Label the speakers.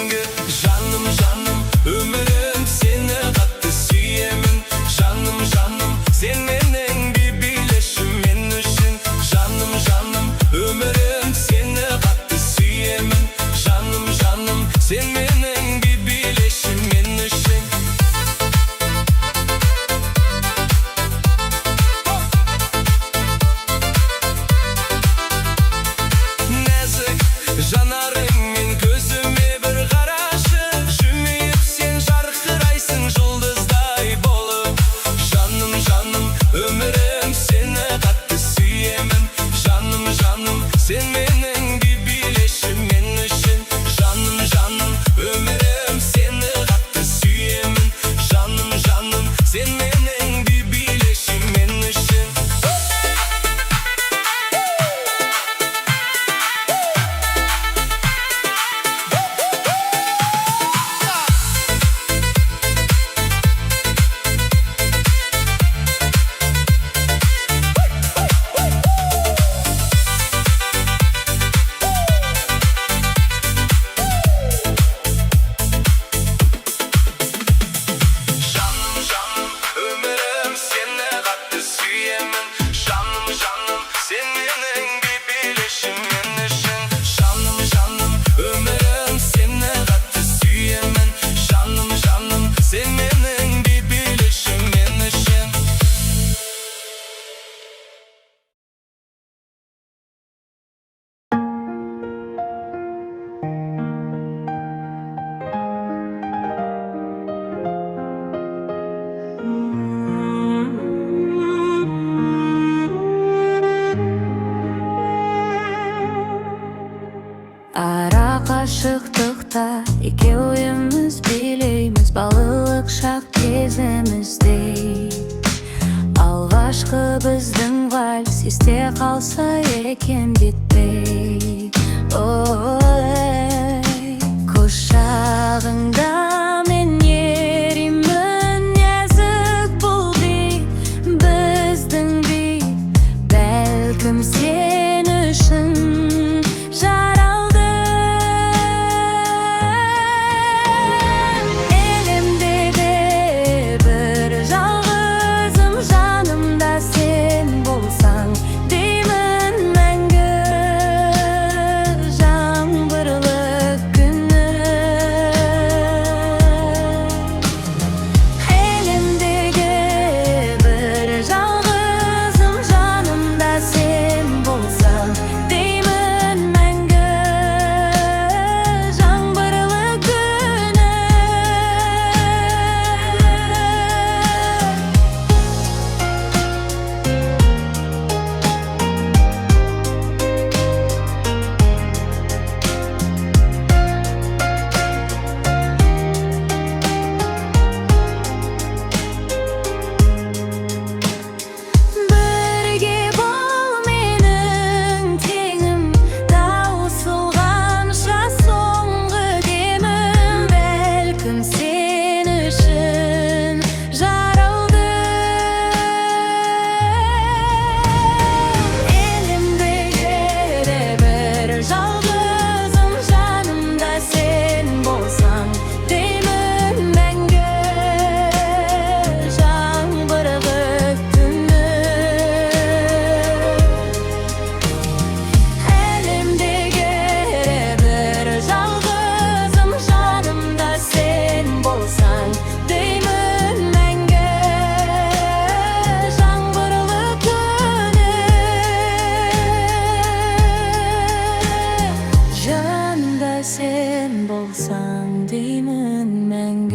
Speaker 1: мәңгі. Жаным, жаным, өмірім сені қатты сүйемін. Жаным, жаным, сен менің бір билешім мен үшін. Жаным, жаным, өмірім сені қатты сүйемін. Жаным, жаным, сен менің бір билешім мен үшін. Нәзік жанарыңмен көзіме бір қарашы. Жымиып сен жарқырайсың жұлдыздай болып. Жаным, жаным, өмірім сені қатты сүйемін. Жаным, жаным, сен менің бір билешім мен үшін. Жаным, жаным, өмірім сені қатты сүйемін. Жаным, жаным, сен менің бір билешім мен үшін. Жаным, жаным, өмірім сені қатты сүйемін. Жаным, жаным, сен менің бір билешім мен үшін. Жаным, жаным, өмірім сені қатты сүйемін. Жаным, жаным, сен менің бір билешім мен үшін.
Speaker 2: Ара қашықтықта екеуіміз билейміз балалық шақ кезімізде. Алғашқы біздің вальс есте қалса екен бітпей. Ой, құшағыңда мен еримін, нәзік бұл би, біздің би. Бәлкім сен үшін жаралды. Әлемдегі бір жалғызым, жанымда сен болсаң деймін мәңгі. Жаңбырлы күні әлемдегі бір жалғызым, жанымда сен болсаң деймін мәңгі. Жаңбырлы күні бірге бол менің теңім, таусылғанша соңғы демім. Бәлкім сен үшін жаралды. Әлемдегі бір жалғызым, жанымда сен болсаң деймін мәңгі. Жаңбырлы күні әлемдегі бір жалғызым, жанымда сен болсаң деймін мәңгі. Жаңбырлы күні жанымда сен болсаң деймін мәңгі.